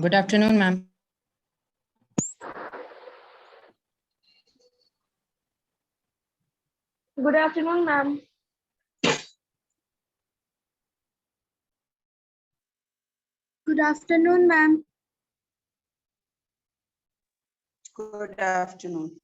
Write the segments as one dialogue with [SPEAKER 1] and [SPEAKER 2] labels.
[SPEAKER 1] Good afternoon, ma'am.
[SPEAKER 2] Good afternoon, ma'am.
[SPEAKER 3] Good afternoon, ma'am.
[SPEAKER 4] Good afternoon.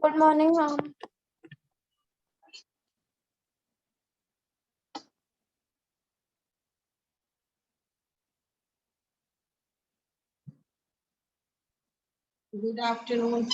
[SPEAKER 2] Good morning, ma'am.
[SPEAKER 4] Good afternoon.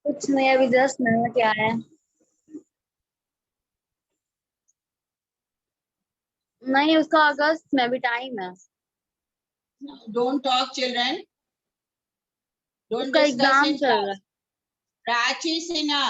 [SPEAKER 3] कुछ नहीं, अभी just नया क्या है। नहीं, उसका अगस्त में भी टाइम है।
[SPEAKER 4] Don't talk, children. Don't
[SPEAKER 3] उसका
[SPEAKER 4] discuss
[SPEAKER 3] एग्जाम
[SPEAKER 4] in
[SPEAKER 3] चल रहा
[SPEAKER 4] class. Prachi Sinha.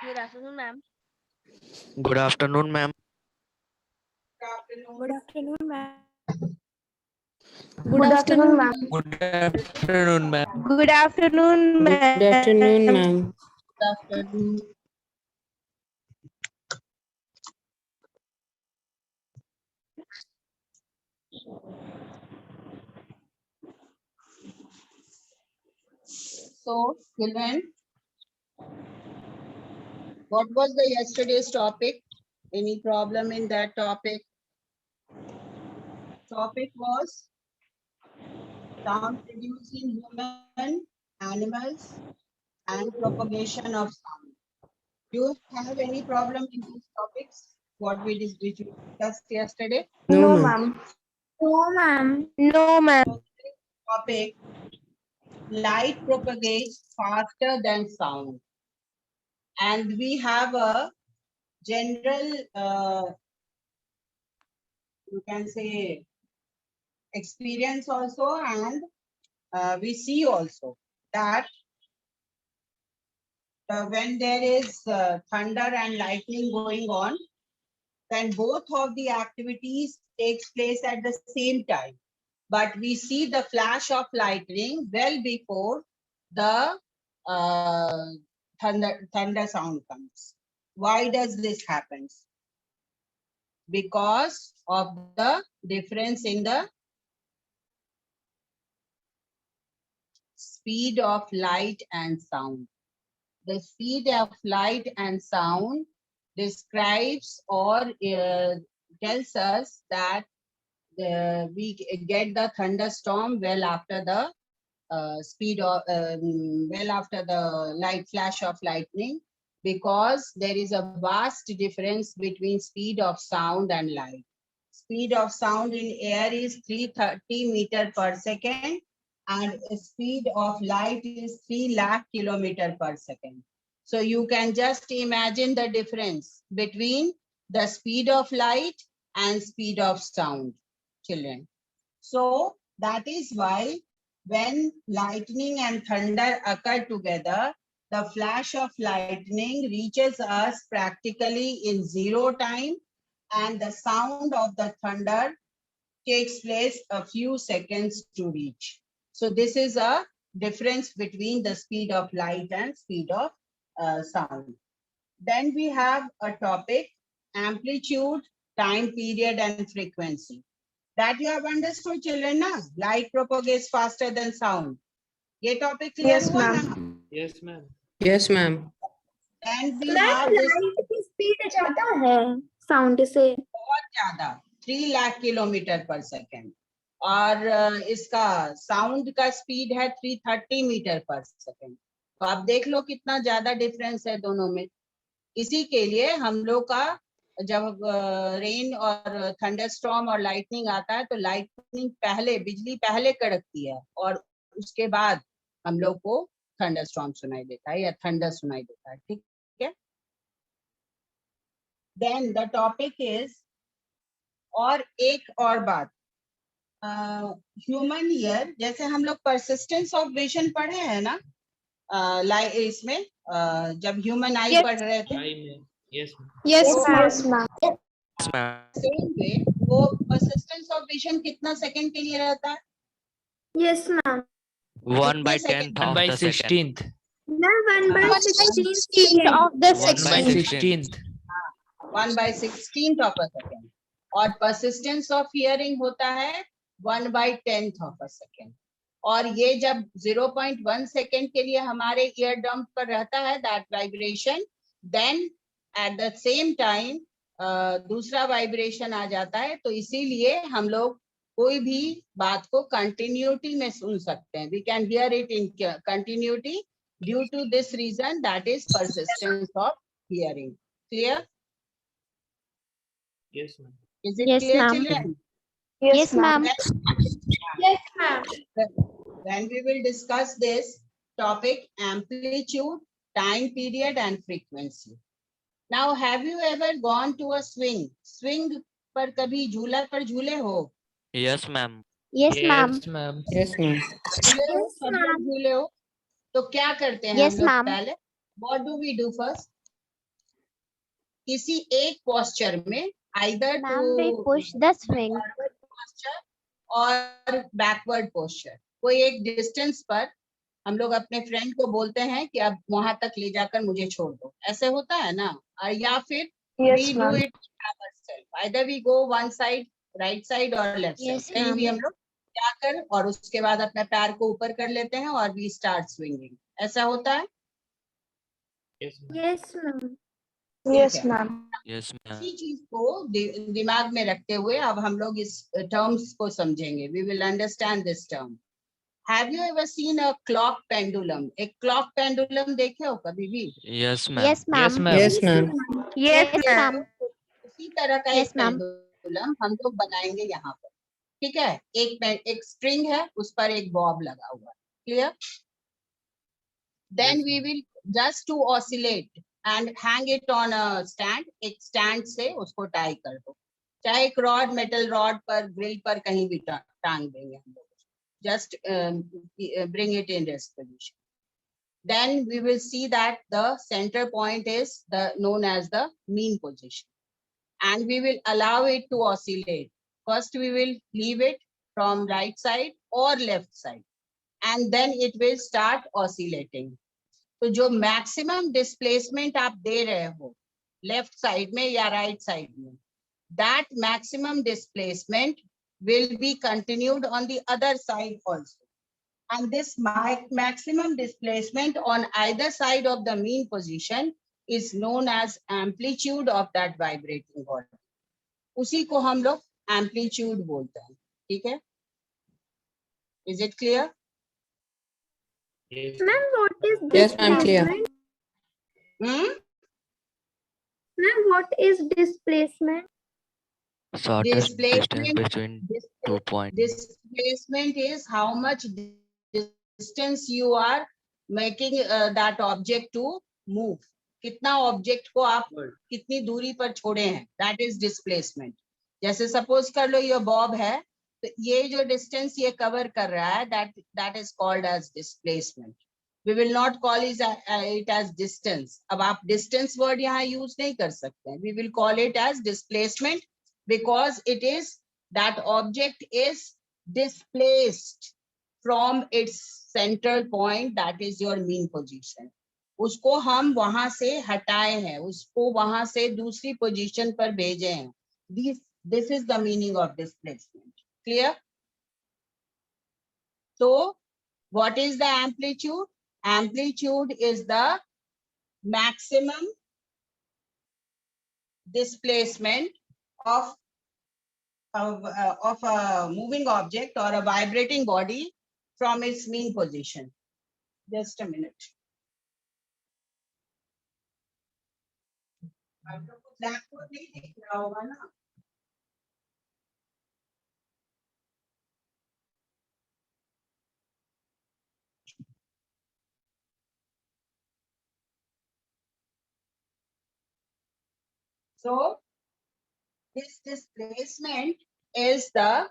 [SPEAKER 3] Good afternoon, ma'am.
[SPEAKER 1] Good afternoon, ma'am.
[SPEAKER 2] Good afternoon, ma'am.
[SPEAKER 3] Good afternoon, ma'am.
[SPEAKER 1] Good afternoon, ma'am.
[SPEAKER 2] Good afternoon, ma'am.
[SPEAKER 5] Good afternoon, ma'am.
[SPEAKER 4] Good afternoon. So, children, what was the yesterday's topic? Any problem in that topic? Topic was sound producing human, animals, and propagation of sound. Do you have any problem in these topics? What we discussed yesterday?
[SPEAKER 5] No, ma'am.
[SPEAKER 2] No, ma'am. No, ma'am.
[SPEAKER 4] Topic: light propagates faster than sound, and we have a general, you can say, experience also, and we see also that when there is thunder and lightning going on, then both of the activities takes place at the same time. But we see the flash of lightning well before the thunder sound comes. Why does this happen? Because of the difference in the speed of light and sound. The speed of light and sound describes or tells us that we get the thunderstorm well after the speed of well after the light flash of lightning, because there is a vast difference between speed of sound and light. Speed of sound in air is 330 meter per second, and speed of light is 3 lakh kilometer per second. So you can just imagine the difference between the speed of light and speed of sound, children. So that is why when lightning and thunder occur together, the flash of lightning reaches us practically in 0 time, and the sound of the thunder takes place a few seconds to reach. So this is a difference between the speed of light and speed of sound. Then we have a topic: amplitude, time period, and frequency. That you have understood, children, na? Light propagates faster than sound. ये topic clear
[SPEAKER 2] Yes,
[SPEAKER 4] हुआ
[SPEAKER 2] ma'am.
[SPEAKER 4] ना?
[SPEAKER 1] Yes, ma'am.
[SPEAKER 5] Yes, ma'am.
[SPEAKER 4] And we
[SPEAKER 2] Ma'am,
[SPEAKER 4] have this
[SPEAKER 2] light की speed ज्यादा है sound से.
[SPEAKER 4] बहुत ज्यादा 3 lakh kilometre पर सेकेंड, और इसका साउंड का स्पीड है 330 मीटर पर सेकेंड. तो आप देख लो कितना ज्यादा डिफरेंस है दोनों में. इसी के लिए हम लोग का जब रेन और थंडरस्टॉर्म और लाइटनिंग आता है तो लाइटनिंग पहले, बिजली पहले कड़कती है और उसके बाद हम लोग को थंडरस्टॉर्म सुनाई देता है या थंडर सुनाई देता है. ठीक है. देन द टॉपिक इज, और एक और बात, ह्यूमन ईयर, जैसे हम लोग परसिस्टेंस ऑफ विजन पढ़े हैं ना इसमें, जब ह्यूमन आई
[SPEAKER 2] Yes.
[SPEAKER 4] पढ़ रहे थे,
[SPEAKER 1] Yes, ma'am.
[SPEAKER 2] Yes,
[SPEAKER 4] Oh,
[SPEAKER 2] ma'am. Yes, ma'am.
[SPEAKER 1] Yes, ma'am.
[SPEAKER 4] Same way वो परसिस्टेंस ऑफ विजन कितना सेकंड के लिए रहता है?
[SPEAKER 2] Yes, ma'am.
[SPEAKER 1] 1 by
[SPEAKER 4] Kiतने
[SPEAKER 1] 10th
[SPEAKER 4] second?
[SPEAKER 1] of the second.
[SPEAKER 6] 16th.
[SPEAKER 2] Ma'am, 1 by 16th
[SPEAKER 3] Second.
[SPEAKER 2] of the
[SPEAKER 1] 1 by
[SPEAKER 6] 16th.
[SPEAKER 4] 1 by 16th of a second. और persistence of hearing होता है 1 by 10th of a second. और ये जब 0.1 सेकेंड के लिए हमारे ear drum पर रहता है that vibration, then at the same time दूसरा वाइब्रेशन आ जाता है. तो इसीलिए हम लोग कोई भी बात को कंटिन्यूटी में सुन सकते हैं. We can hear it in continuity due to this reason, that is persistence of hearing. Clear?
[SPEAKER 1] Yes, ma'am.
[SPEAKER 4] Is it
[SPEAKER 2] Yes,
[SPEAKER 4] clear,
[SPEAKER 2] ma'am.
[SPEAKER 4] children?
[SPEAKER 2] Yes, ma'am. Yes, ma'am.
[SPEAKER 4] Then we will discuss this topic: amplitude, time period, and frequency. Now, have you ever gone to a swing? Swing पर कभी झूला पर झूले हो?
[SPEAKER 1] Yes, ma'am.
[SPEAKER 2] Yes, ma'am.
[SPEAKER 6] Yes, ma'am.
[SPEAKER 5] Yes, ma'am.
[SPEAKER 4] झूले हो?
[SPEAKER 2] Yes,
[SPEAKER 4] सब लोग
[SPEAKER 2] ma'am.
[SPEAKER 4] झूले हो? तो क्या करते हैं
[SPEAKER 2] Yes,
[SPEAKER 4] हम लोग
[SPEAKER 2] ma'am.
[SPEAKER 4] पहले? What do we do first? किसी एक पोस्चर में either
[SPEAKER 2] Ma'am, we push the swing.
[SPEAKER 4] Posture और बैकवर्ड पोस्चर, कोई एक डिस्टेंस पर हम लोग अपने फ्रेंड को बोलते हैं कि अब वहां तक ले जाकर मुझे छोड़ दो, ऐसे होता है ना। और या फिर we do it ourselves, either we go one side, right side और left side,
[SPEAKER 2] Yes,
[SPEAKER 4] कहीं भी
[SPEAKER 2] ma'am.
[SPEAKER 4] हम लोग जाकर और उसके बाद अपने पैर को ऊपर कर लेते हैं और we start swinging, ऐसा होता है।
[SPEAKER 1] Yes, ma'am.
[SPEAKER 2] Yes, ma'am.
[SPEAKER 4] Yes, ma'am.
[SPEAKER 1] Yes, ma'am.
[SPEAKER 4] इसी चीज को दिमाग में रखते हुए अब हम लोग इस टर्म्स को समझेंगे। We will understand this term. Have you ever seen a clock pendulum? एक clock pendulum देखे हो कभी भी?
[SPEAKER 1] Yes, ma'am.
[SPEAKER 2] Yes, ma'am.
[SPEAKER 5] Yes, ma'am.
[SPEAKER 2] Yes, ma'am.
[SPEAKER 4] उसी तरह का
[SPEAKER 2] Yes,
[SPEAKER 4] एक
[SPEAKER 2] ma'am.
[SPEAKER 4] पेंडुलम हम लोग बनाएंगे यहाँ पर, ठीक है। एक स्ट्रिंग है, उस पर एक बॉब लगा हुआ है, clear. Then
[SPEAKER 1] Yes,
[SPEAKER 4] we
[SPEAKER 1] ma'am.
[SPEAKER 4] Will just to oscillate and hang it on a stand, एक स्टैंड से उसको टाई कर दो, चाहे एक रॉड, मेटल रॉड पर, ग्रिल पर, कहीं भी टांग देंगे हम लोग। Just bring it in this position. Then we will see that the center point is known as the mean position. And we will allow it to oscillate. First, we will leave it from right side or left side, and then it will start oscillating. तो जो maximum displacement आप दे रहे हो left side में या right side में, that maximum displacement will be continued on the other side also. And this maximum displacement on either side of the mean position is known as amplitude of that vibrating body. उसी को हम लोग amplitude बोलते हैं, ठीक है? Is it clear?
[SPEAKER 1] Yes.
[SPEAKER 2] Ma'am, what is
[SPEAKER 5] Yes, ma'am, clear.
[SPEAKER 2] displacement?
[SPEAKER 4] Hmm?
[SPEAKER 2] Ma'am, what is displacement?
[SPEAKER 1] Shortest distance
[SPEAKER 4] Displacement,
[SPEAKER 1] between 2 points.
[SPEAKER 4] displacement is how much distance you are making that object to move. कितना object को आप कितनी दूरी पर छोड़े हैं, that is displacement. जैसे suppose कर लो ये बॉब है, तो ये जो डिस्टेंस ये कवर कर रहा है, that is called as displacement. We will not call it as distance. अब आप distance word यहाँ यूज नहीं कर सकते. We will call it as displacement because it is that object is displaced from its central point, that is your mean position. उसको हम वहां से हटाए हैं, उसको वहां से दूसरी पोजीशन पर भेजे हैं. This is the meaning of displacement. Clear? So, what is the amplitude? Amplitude is the maximum displacement of a moving object or a vibrating body from its mean position. Just a minute. Blackboard नहीं दिख रहा होगा ना? So this displacement is the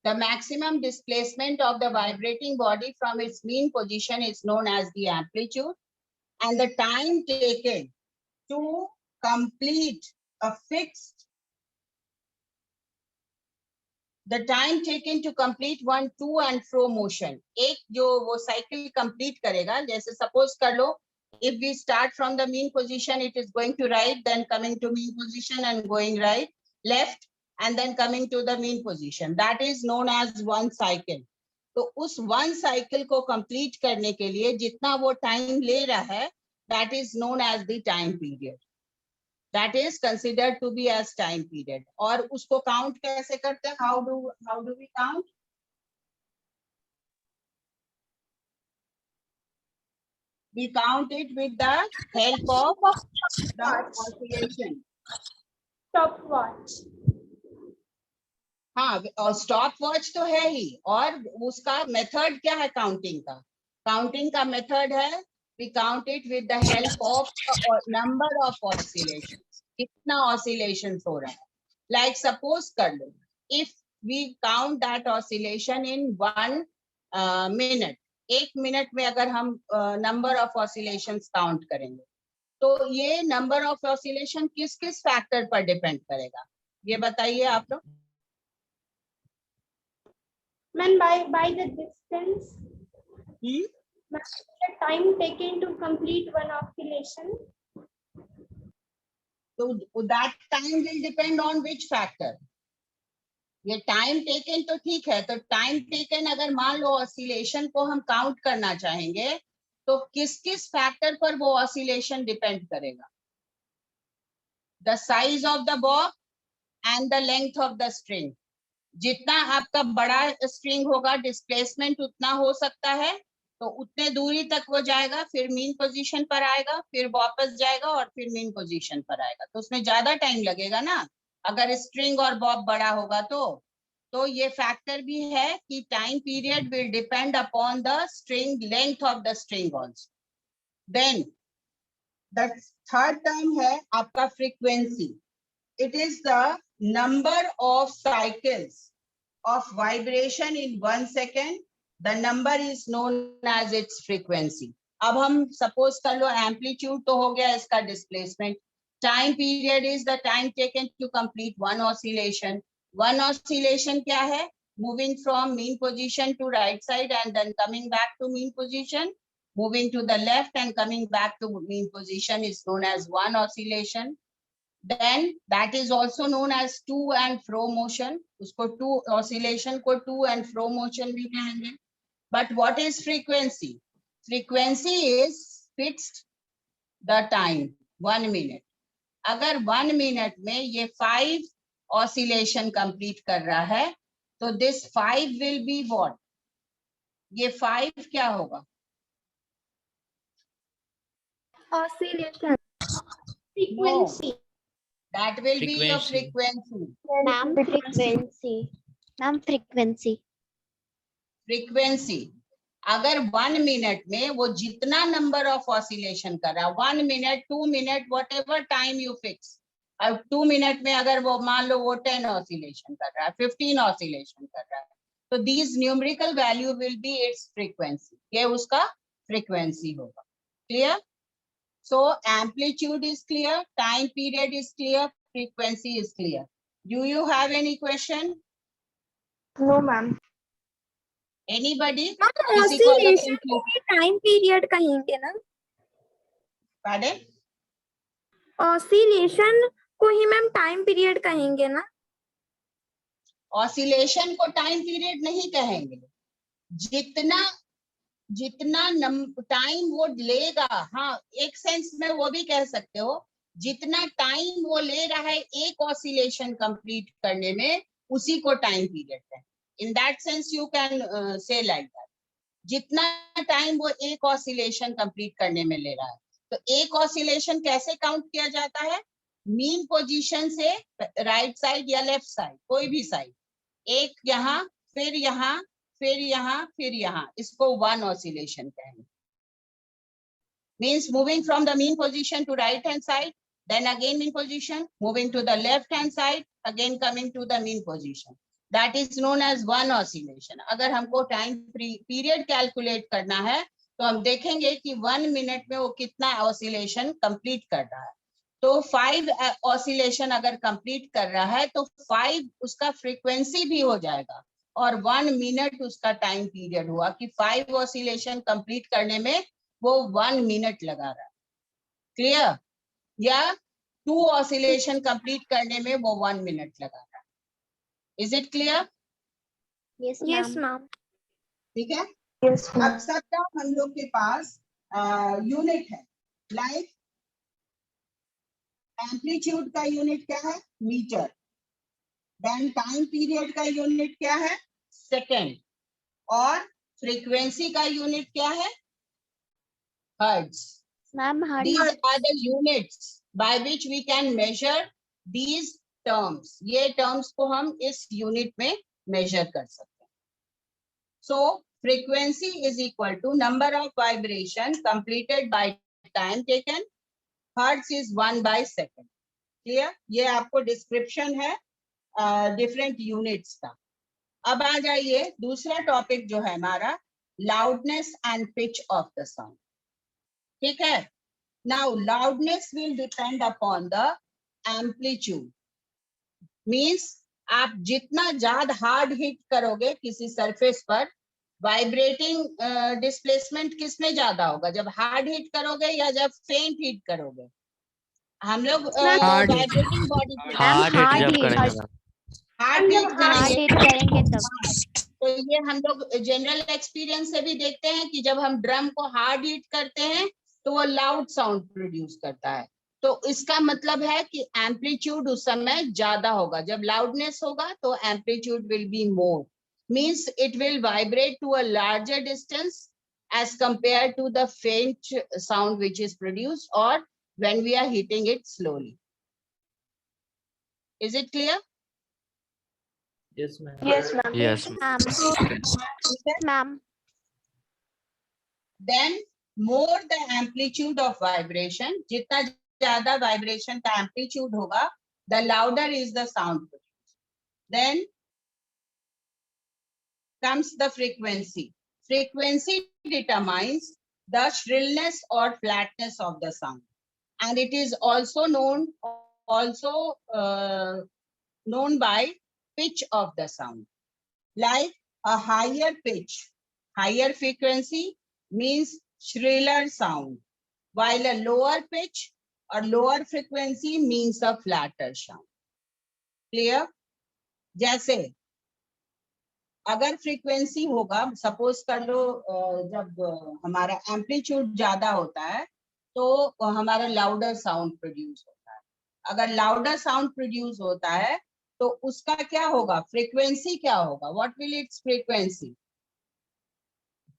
[SPEAKER 4] maximum displacement of the vibrating body from its mean position is known as the amplitude, and the time taken to complete a fixed, the time taken to complete one to and fro motion. एक जो वो cycle complete करेगा, जैसे suppose कर लो, if we start from the mean position, it is going to right, then coming to mean position and going right, left, and then coming to the mean position. That is known as one cycle. तो उस one cycle को complete करने के लिए जितना वो time ले रहा है, that is known as the time period. That is considered to be as time period. और उसको count कैसे करते हैं? How do we count? We count it with the help of the oscillation.
[SPEAKER 2] Stopwatch.
[SPEAKER 4] हाँ, और स्टॉप वॉच तो है ही, और उसका मेथड क्या है काउंटिंग का? काउंटिंग का मेथड है we count it with the help of number of oscillations. कितना oscillations हो रहा है? Like suppose कर लो, if we count that oscillation in 1 minute, 1 minute में अगर हम number of oscillations count करेंगे, तो ये नंबर ऑफ ऑसिलेशन किस किस फैक्टर पर डिपेंड करेगा, ये बताइए आप लोग।
[SPEAKER 2] Man, by the distance,
[SPEAKER 4] Hmm?
[SPEAKER 2] the time taken to complete one oscillation.
[SPEAKER 4] So that time will depend on which factor. ये टाइम टेकन तो ठीक है, तो टाइम टेकन अगर मान लो ऑसिलेशन को हम काउंट करना चाहेंगे तो किस किस फैक्टर पर वो ऑसिलेशन डिपेंड करेगा? The size of the Bob and the length of the string. जितना आपका बड़ा स्ट्रिंग होगा डिस्प्लेसमेंट उतना हो सकता है, तो उतने दूरी तक वो जाएगा, फिर मीन पोजीशन पर आएगा, फिर वापस जाएगा और फिर मीन पोजीशन पर आएगा, तो उसमें ज्यादा टाइम लगेगा ना अगर स्ट्रिंग और बॉब बड़ा होगा तो ये फैक्टर भी है कि time period will depend upon the string length of the string also. Then the third term है आपका frequency. It is the number of cycles of vibration in 1 second. The number is known as its frequency. अब हम suppose कर लो amplitude तो हो गया इसका displacement, time period is the time taken to complete one oscillation. One oscillation क्या है? Moving from mean position to right side and then coming back to mean position, moving to the left and coming back to mean position is known as one oscillation. Then that is also known as to and fro motion. उसको to oscillation को to and fro motion भी कहेंगे. But what is frequency? Frequency is fixed the time 1 minute. अगर 1 minute में ये 5 oscillation complete कर रहा है तो this 5 will be what? ये 5 क्या होगा?
[SPEAKER 2] Oscillation. Frequency.
[SPEAKER 4] That will be your
[SPEAKER 1] Frequency.
[SPEAKER 4] frequency.
[SPEAKER 2] Ma'am, frequency. Ma'am, frequency.
[SPEAKER 4] Frequency अगर 1 मिनट में वो जितना नंबर ऑफ ऑसिलेशन कर रहा है, 1 minute 2 minute what ever time you fix, अब 2 मिनट में अगर वो मान लो वो 10 ऑसिलेशन कर रहा है, 15 ऑसिलेशन कर रहा है, तो these numerical value will be it's frequency, ये उसका फ्रीक्वेंसी होगा। Clear? So amplitude is clear, time period is clear, frequency is clear. Do you have any question?
[SPEAKER 2] No, ma'am.
[SPEAKER 4] Anybody?
[SPEAKER 2] Oscillation को ही time period कहेंगे ना?
[SPEAKER 4] Pardon?
[SPEAKER 2] Oscillation को ही ma'am time period कहेंगे ना?
[SPEAKER 4] Oscillation को टाइम पीरियड नहीं कहेंगे, जितना टाइम वो लेगा, हाँ एक सेंस में वो भी कह सकते हो, जितना टाइम वो ले रहा है एक ऑसिलेशन कंप्लीट करने में उसी को टाइम पीरियड है। In that sense you can say like that, जितना टाइम वो एक ऑसिलेशन कंप्लीट करने में ले रहा है। तो एक ऑसिलेशन कैसे काउंट किया जाता है? मीन पोजीशन से राइट साइड या लेफ्ट साइड, कोई भी साइड, एक यहाँ फिर यहाँ फिर यहाँ फिर यहाँ, इसको वन ऑसिलेशन कहेंगे। Means moving from the mean position to right hand side, then again mean position, moving to the left hand side, again coming to the mean position. That is known as one oscillation. अगर हमको time period calculate करना है तो हम देखेंगे कि 1 minute में वो कितना ऑसिलेशन कंप्लीट कर रहा है। तो 5 ऑसिलेशन अगर कंप्लीट कर रहा है तो 5 उसका फ्रीक्वेंसी भी हो जाएगा और 1 मिनट उसका टाइम पीरियड हुआ कि 5 ऑसिलेशन कंप्लीट करने में वो 1 मिनट लगा रहा है। क्लियर? या 2 ऑसिलेशन कंप्लीट करने में वो 1 मिनट लगा रहा है। Is it clear?
[SPEAKER 2] Yes, ma'am.
[SPEAKER 4] ठीक है।
[SPEAKER 2] Yes,
[SPEAKER 4] अब सबका हम लोग के पास यूनिट है, लाइक एम्पलीट्यूड का यूनिट क्या है? मीटर। देन टाइम पीरियड का यूनिट क्या है? सेकेंड। और फ्रीक्वेंसी का यूनिट क्या है? Hertz.
[SPEAKER 2] Ma'am,
[SPEAKER 4] These are the units by which we can measure these terms. ये terms को हम इस unit में measure कर सकते हैं। So frequency is equal to number of vibration completed by time taken. Hertz is 1 by second. Clear? ये आपको description है different units का। अब आ जाइए दूसरा topic जो है हमारा loudness and pitch of the sound. ठीक है। Now loudness will depend upon the amplitude. Means आप जितना ज्यादा हार्ड हिट करोगे किसी सरफेस पर, वाइब्रेटिंग डिस्प्लेसमेंट किस में ज्यादा होगा, जब हार्ड हिट करोगे या जब फेंट हिट करोगे? हम लोग
[SPEAKER 5] Hard hit.
[SPEAKER 4] Vibrating body
[SPEAKER 1] hard hit
[SPEAKER 2] hard
[SPEAKER 1] जब
[SPEAKER 2] hit.
[SPEAKER 1] करेंगे मैम।
[SPEAKER 4] हार्ड हिट
[SPEAKER 2] hard
[SPEAKER 4] करेंगे
[SPEAKER 2] hit करेंगे तब।
[SPEAKER 4] तो ये हम लोग जनरल एक्सपीरियंस से भी देखते हैं कि जब हम ड्रम को हार्ड हिट करते हैं तो वो लाउड साउंड प्रोड्यूस करता है। तो इसका मतलब है कि एम्पलीट्यूड उस समय ज्यादा होगा, जब लाउडनेस होगा तो amplitude will be more, means it will vibrate to a larger distance as compared to the faint sound which is produced or when we are hitting it slowly. Is it clear?
[SPEAKER 1] Yes ma'am।
[SPEAKER 2] Yes, ma'am.
[SPEAKER 1] Yes ma'am।
[SPEAKER 2] Ma'am.
[SPEAKER 4] Then more the amplitude of vibration, जितना ज़्यादा vibration का amplitude होगा, the louder is the sound produced. Then comes the frequency. Frequency determines the shrillness or flatness of the sound, and it is also known by pitch of the sound. Like a higher pitch, higher frequency means shriller sound, while a lower pitch or lower frequency means a flatter sound. Clear? जैसे अगर frequency होगा, suppose कर लो जब हमारा amplitude ज्यादा होता है तो हमारा लाउडर साउंड प्रोड्यूस होता है। अगर लाउडर साउंड प्रोड्यूस होता है तो उसका क्या होगा, फ्रीक्वेंसी क्या होगा, what will it's frequency,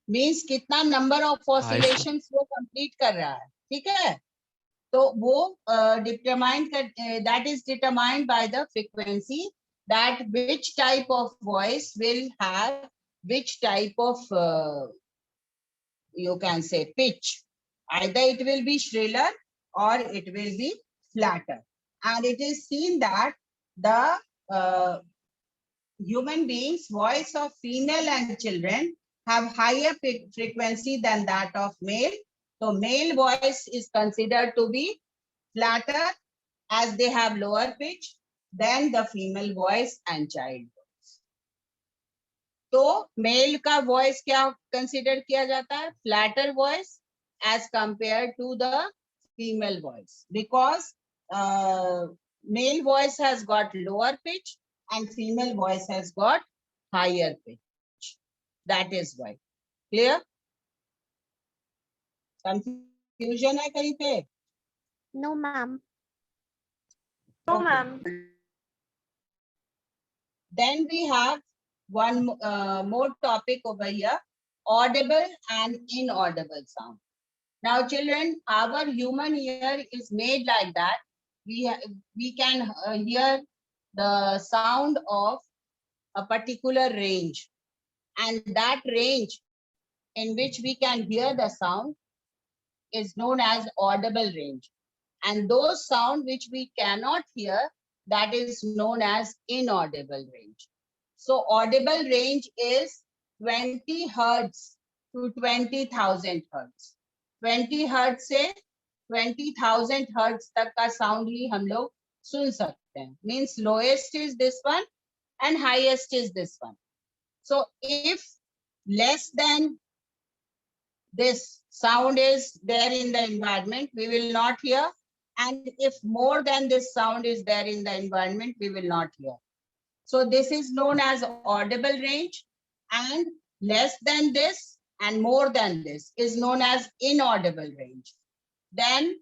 [SPEAKER 4] means कितना नंबर ऑफ ऑसिलेशंस वो कंप्लीट कर रहा है, ठीक है? तो वो डिटरमाइन कर, that is determined by the frequency, that which type of voice will have which type of you can say pitch, either it will be shriller or it will be flatter. And it is seen that the human beings voice of female and children have higher frequency than that of male. So male voice is considered to be flatter as they have lower pitch than the female voice and child voice. तो mail का voice क्या consider किया जाता है, flatter voice as compared to the female voice, because male voice has got lower pitch and female voice has got higher pitch. That is why. Clear? Confusion है कहीं पे?
[SPEAKER 2] No, ma'am. No, ma'am.
[SPEAKER 4] Then we have one more topic over here, audible and inaudible sound. Now children, our human ear is made like that. We can hear the sound of a particular range, and that range in which we can hear the sound is known as audible range. And those sound which we cannot hear, that is known as inaudible range. So audible range is 20 hertz to 20,000 hertz. 20 hertz से 20,000 hertz तक का sound ही हम लोग सुन सकते हैं. Means lowest is this one and highest is this one. So if less than this sound is there in the environment, we will not hear. And if more than this sound is there in the environment, we will not hear. So this is known as audible range, and less than this and more than this is known as inaudible range. Then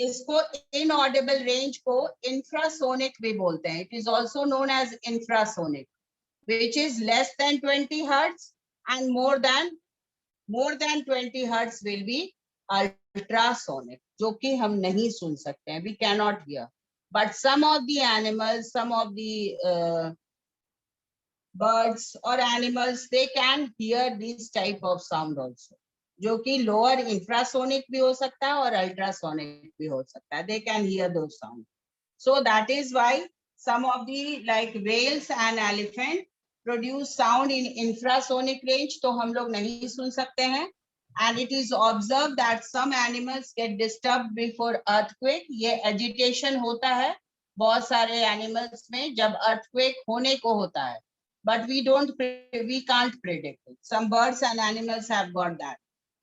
[SPEAKER 4] इसको inaudible range को infrasonic भी बोलते हैं. It is also known as infrasonic, which is less than 20 hertz and more than 20 hertz will be ultrasonic, जो कि हम नहीं सुन सकते हैं, we cannot hear. But some of the animals, some of the birds or animals, they can hear this type of sound also, जो कि lower infrasonic भी हो सकता है और ultrasonic भी हो सकता है. They can hear those sounds. So that is why some of the like whales and elephant produce sound in infrasonic range, तो हम लोग नहीं सुन सकते हैं. And it is observed that some animals get disturbed before earthquake. ये agitation होता है बहुत सारे animals में जब earthquake होने को होता है. But we can't predict it. Some birds and animals have got that.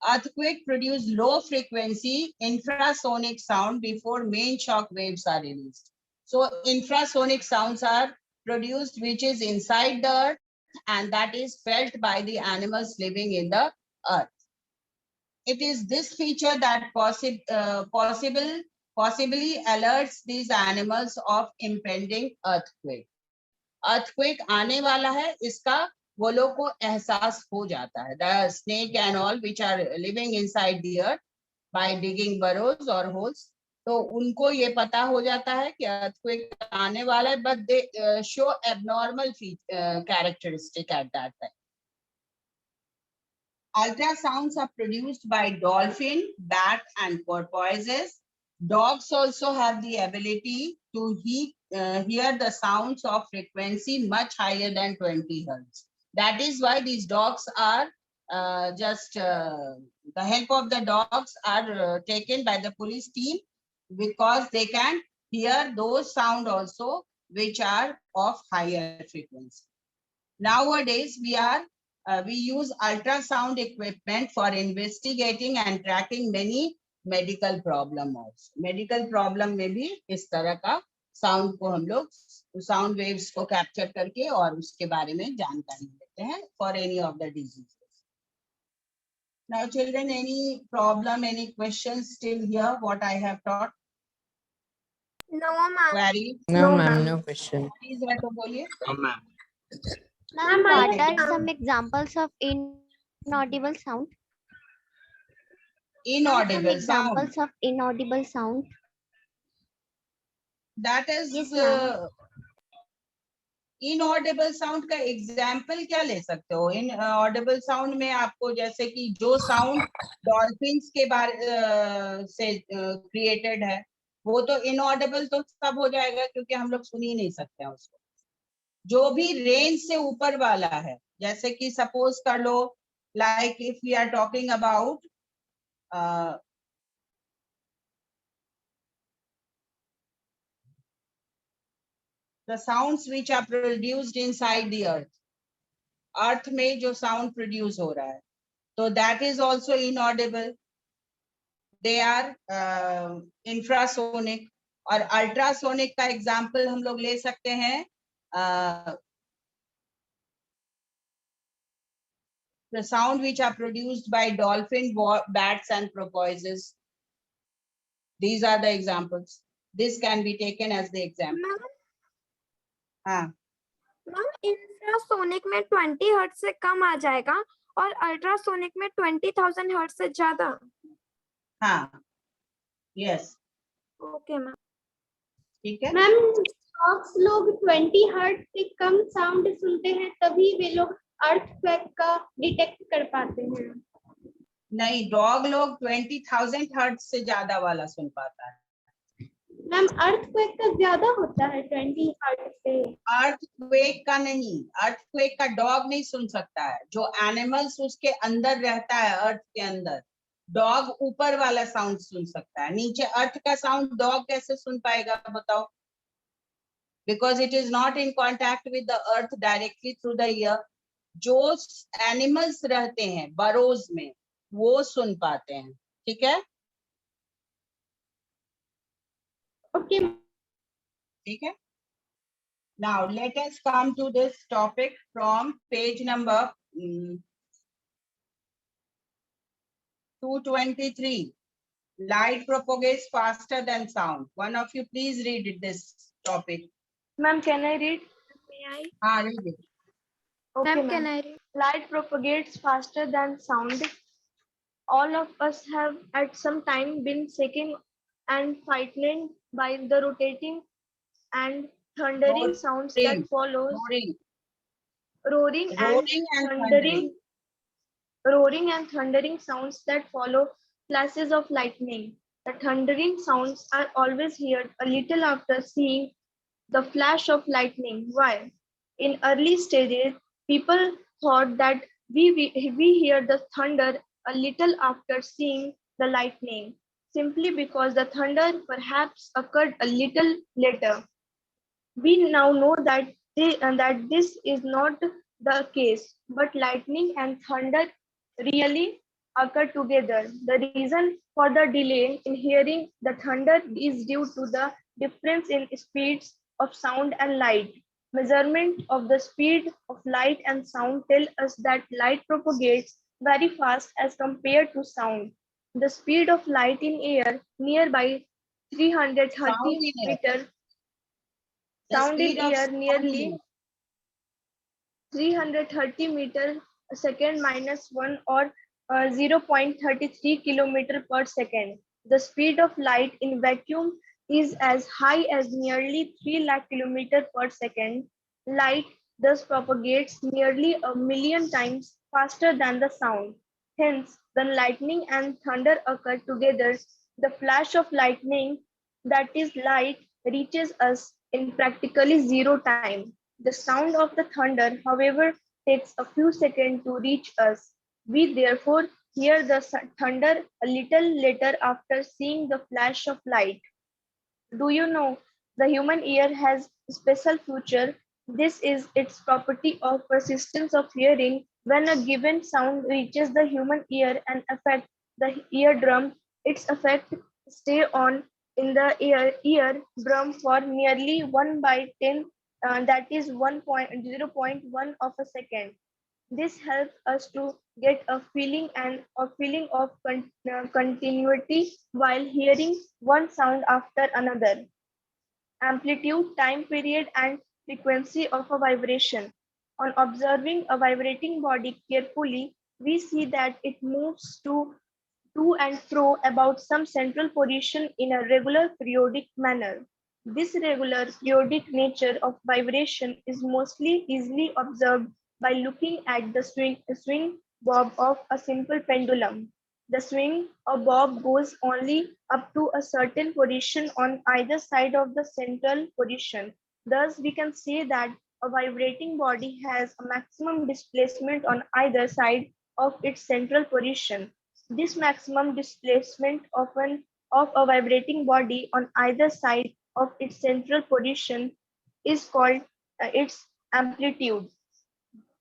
[SPEAKER 4] Earthquake produce low frequency infrasonic sound before main shock waves are released. So infrasonic sounds are produced which is inside the earth and that is felt by the animals living in the earth. It is this feature that possibly alerts these animals of impending earthquake. Earthquake आने वाला है, इसका वो लोग को एहसास हो जाता है. The snake and all which are living inside the earth by digging burrows or holes, तो उनको ये पता हो जाता है कि earthquake आने वाला है, but they show abnormal characteristic at that time. Ultrasounds are produced by dolphin, bat, and porpoises. Dogs also have the ability to hear the sounds of frequency much higher than 20 hertz. That is why these dogs are the help of the dogs are taken by the police team because they can hear those sound also which are of higher frequency. Nowadays, we use ultrasound equipment for investigating and tracking many medical problem also. Medical problem में भी इस तरह का sound को हम लोग sound waves को capture करके और उसके बारे में जानकारी लेते हैं for any of the diseases. Now children, any problem, any questions still here what I have taught?
[SPEAKER 2] No, ma'am.
[SPEAKER 4] Query?
[SPEAKER 5] No, ma'am, no question.
[SPEAKER 4] Please है तो बोलिए.
[SPEAKER 2] Ma'am,
[SPEAKER 6] What are some examples of inaudible sound?
[SPEAKER 4] Inaudible sound.
[SPEAKER 6] Examples of inaudible sound.
[SPEAKER 4] That is
[SPEAKER 6] Yes, ma'am.
[SPEAKER 4] inaudible sound का example क्या ले सकते हो? Inaudible sound में आपको जैसे कि जो sound dolphins के बारे से created है, वो तो inaudible तो तब हो जाएगा क्योंकि हम लोग सुन ही नहीं सकते हैं उसको. जो भी रेंज से ऊपर वाला है, जैसे कि सपोज कर लो, like if we are talking about the sounds which are produced inside the earth में जो sound produce हो रहा है, तो that is also inaudible. They are infrasonic. और ultrasonic का example हम लोग ले सकते हैं the sound which are produced by dolphin, bats and porpoises. These are the examples. This can be taken as the example. हाँ.
[SPEAKER 2] मैम इंफ्रासोनिक में 20 hertz से कम आ जाएगा और अल्ट्रासोनिक में 20,000 हर्ट्ज से ज्यादा.
[SPEAKER 4] हाँ. Yes.
[SPEAKER 2] Okay ma'am.
[SPEAKER 4] ठीक है.
[SPEAKER 2] मैम डॉग्स लोग 20 हर्ट्ज से कम साउंड सुनते हैं तभी वे लोग अर्थक्वेक का डिटेक्ट कर पाते हैं.
[SPEAKER 4] नहीं, डॉग लोग 20,000 हर्ट्ज से ज्यादा वाला सुन पाता है.
[SPEAKER 2] मैम अर्थक्वेक का ज्यादा होता है 20 हर्ट्ज से.
[SPEAKER 4] अर्थक्वेक का नहीं, अर्थक्वेक का डॉग नहीं सुन सकता है. जो एनिमल्स उसके अंदर रहता है अर्थ के अंदर, डॉग ऊपर वाला साउंड सुन सकता है. नीचे अर्थ का साउंड डॉग कैसे सुन पाएगा बताओ? Because it is not in contact with the earth directly through the ear. जो एनिमल्स रहते हैं बरोज में वो सुन पाते हैं. ठीक है.
[SPEAKER 2] ओके.
[SPEAKER 4] ठीक है. Now let us come to this topic from page number 223. Light propagates faster than sound. One of you please read this topic.
[SPEAKER 2] Ma'am can I read? May I?
[SPEAKER 4] हाँ, read it.
[SPEAKER 2] Okay, ma'am. Can I read? Light propagates faster than sound. All of us have at some time been shaken and frightened by the rotating and thundering sounds that follows roaring and thundering sounds that follow flashes of lightning. The thundering sounds are always heard a little after seeing the flash of lightning. Why? In early stages, people thought that we hear the thunder a little after seeing the lightning, simply because the thunder perhaps occurred a little later. We now know that that this is not the case, but lightning and thunder really occur together. The reason for the delay in hearing the thunder is due to the difference in speeds of sound and light. Measurement of the speed of light and sound tell us that light propagates very fast as compared to sound. The speed of light in air nearby
[SPEAKER 4] Sound
[SPEAKER 2] 330
[SPEAKER 4] in air.
[SPEAKER 2] meter,
[SPEAKER 4] The
[SPEAKER 2] sound in
[SPEAKER 4] speed of
[SPEAKER 2] air
[SPEAKER 4] sound in
[SPEAKER 2] nearly 330 meter a second minus 1 or 0.33 kilometer per second. The speed of light in vacuum is as high as nearly 3 lakh kilometer per second. Light thus propagates nearly a million times faster than the sound. Hence, when lightning and thunder occur together, the flash of lightning, that is light, reaches us in practically zero time. The sound of the thunder, however, takes a few seconds to reach us. We therefore hear the thunder a little later after seeing the flash of light. Do you know the human ear has a special feature? This is its property of persistence of hearing. When a given sound reaches the human ear and affects the eardrum, its effect stay on in the eardrum for nearly 1 by 10, that is 1.0.1 of a second. This helps us to get a feeling of continuity while hearing one sound after another. Amplitude, time period, and frequency of a vibration. On observing a vibrating body carefully, we see that it moves to and fro about some central position in a regular periodic manner. This regular periodic nature of vibration is mostly easily observed by looking at the swing bob of a simple pendulum. The swing or bob goes only up to a certain position on either side of the central position. Thus, we can say that a vibrating body has a maximum displacement on either side of its central position. This maximum displacement of a vibrating body on either side of its central position is called its amplitude.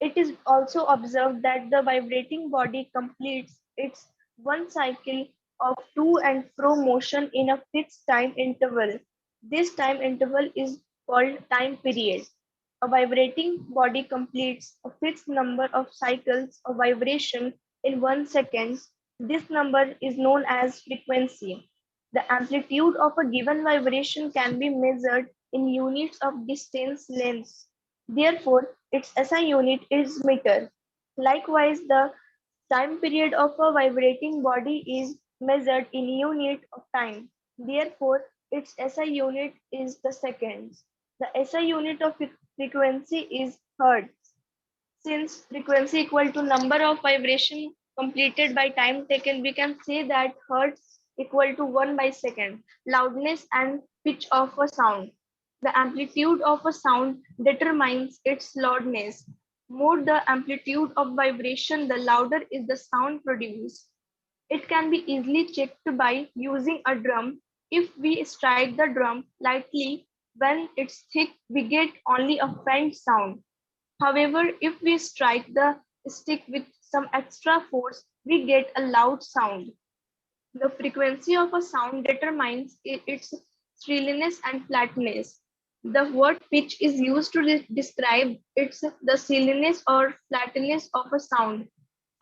[SPEAKER 2] It is also observed that the vibrating body completes its one cycle of to and fro motion in a fixed time interval. This time interval is called time period. A vibrating body completes a fixed number of cycles of vibration in 1 second. This number is known as frequency. The amplitude of a given vibration can be measured in units of distance length. Therefore, its SI unit is meter. Likewise, the time period of a vibrating body is measured in unit of time. Therefore, its SI unit is the seconds. The SI unit of frequency is hertz. Since frequency equal to number of vibration completed by time taken, we can say that hertz equal to 1 by second. Loudness and pitch of a sound. The amplitude of a sound determines its loudness. More the amplitude of vibration, the louder is the sound produced. It can be easily checked by using a drum. If we strike the drum lightly when it's thick, we get only a faint sound. However, if we strike the stick with some extra force, we get a loud sound. The frequency of a sound determines its shrillness and flatness. The word pitch is used to describe the shrillness or flatness of a sound.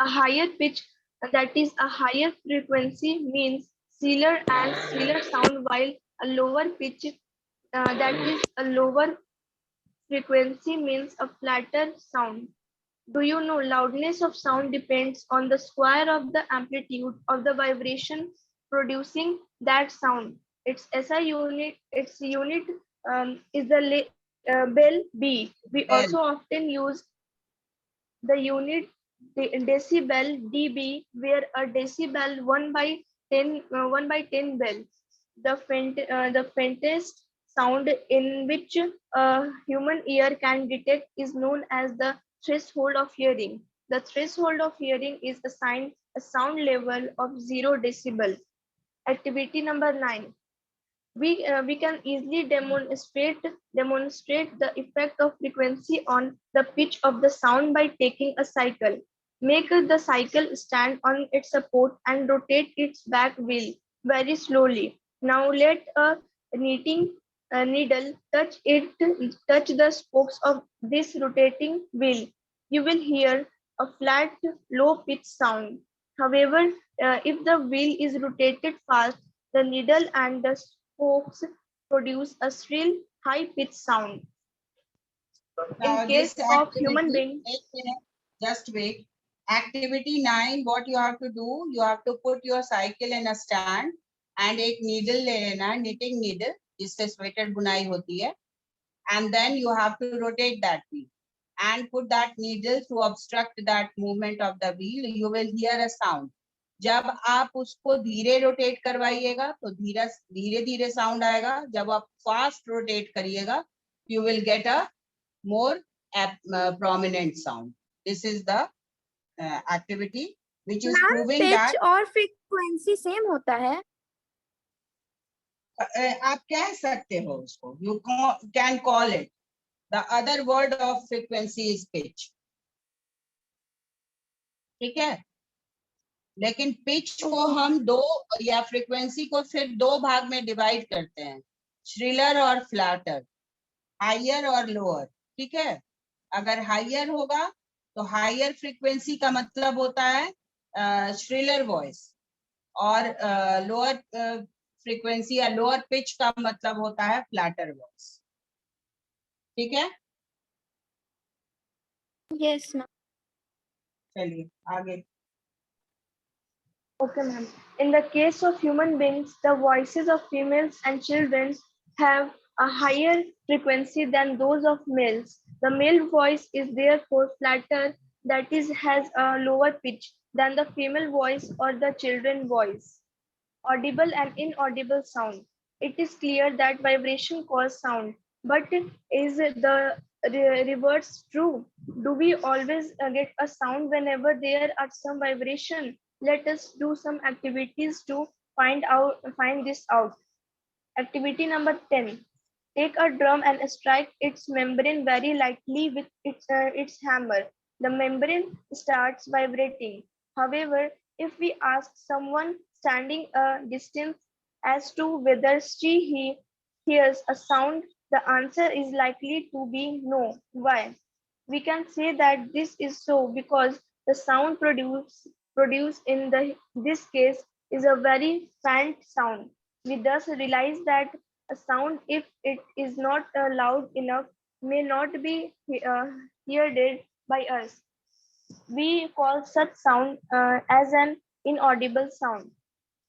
[SPEAKER 2] A higher pitch, that is a higher frequency, means shriller and shriller sound, while a lower pitch, that is a lower frequency, means a flatter sound. Do you know loudness of sound depends on the square of the amplitude of the vibration producing that sound. Its is the bell B. We
[SPEAKER 4] L.
[SPEAKER 2] also often use the unit decibel dB, where a decibel 1 by 10 bell. The faintest sound in which a human ear can detect is known as the threshold of hearing. The threshold of hearing is assigned a sound level of 0 decibel. Activity number 9. We can easily demonstrate the effect of frequency on the pitch of the sound by taking a cycle. Make the cycle stand on its support and rotate its back wheel very slowly. Now let a knitting needle touch the spokes of this rotating wheel. You will hear a flat, low-pitched sound. However, if the wheel is rotated fast, the needle and the spokes produce a shrill, high-pitched sound.
[SPEAKER 4] Now
[SPEAKER 2] In case
[SPEAKER 4] this
[SPEAKER 2] of human being,
[SPEAKER 4] wait a minute, just wait. Activity 9, what you have to do, you have to put your cycle in a stand and एक needle ले लेना है, knitting needle, जिससे sweater बुनाई होती है, and then you have to rotate that wheel and put that needle to obstruct that movement of the wheel. You will hear a sound. जब आप उसको धीरे रोटेट करवाइएगा तो धीरे धीरे साउंड आएगा. जब आप फास्ट रोटेट करिएगा, you will get a more prominent sound. This is the activity which is proving that
[SPEAKER 7] और frequency same होता है.
[SPEAKER 4] आप कह सकते हो उसको. You can call it. The other word of frequency is pitch. ठीक है. लेकिन पिच को हम दो या फ्रीक्वेंसी को फिर दो भाग में डिवाइड करते हैं, श्रिलर और फ्लैटर, हायर और लोअर. ठीक है. अगर हायर होगा तो हायर फ्रीक्वेंसी का मतलब होता है श्रिलर वॉइस, और लोअर फ्रीक्वेंसी या लोअर पिच का मतलब होता है फ्लैटर वॉइस. ठीक है.
[SPEAKER 7] Yes, ma'am.
[SPEAKER 4] चलिए आगे.
[SPEAKER 2] okay, ma'am. In the case of human beings, the voices of females and children have a higher frequency than those of males. The male voice is therefore flatter, that is, has a lower pitch than the female voice or the children voice. Audible and inaudible sound. It is clear that vibration causes sound, but is the reverse true? Do we always get a sound whenever there are some vibration? Let us do some activities to find this out. Activity number 10. Take a drum and strike its membrane very lightly with its hammer. The membrane starts vibrating. However, if we ask someone standing a distance as to whether he hears a sound, the answer is likely to be no. Why? We can say that this is so because the sound produced in this case is a very faint sound. We thus realize that a sound, if it is not loud enough, may not be heard by us. We call such sound as an inaudible sound.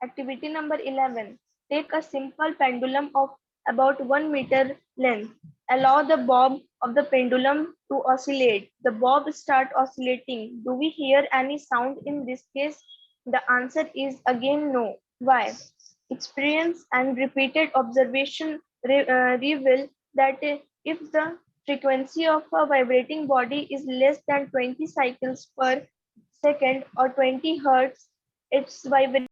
[SPEAKER 2] Activity number 11. Take a simple pendulum of about 1 meter length. Allow the bob of the pendulum to oscillate. The bob start oscillating. Do we hear any sound in this case? The answer is again no. Why? Experience and repeated observation reveal that if the frequency of a vibrating body is less than 20 cycles per second or 20 hertz, its vibration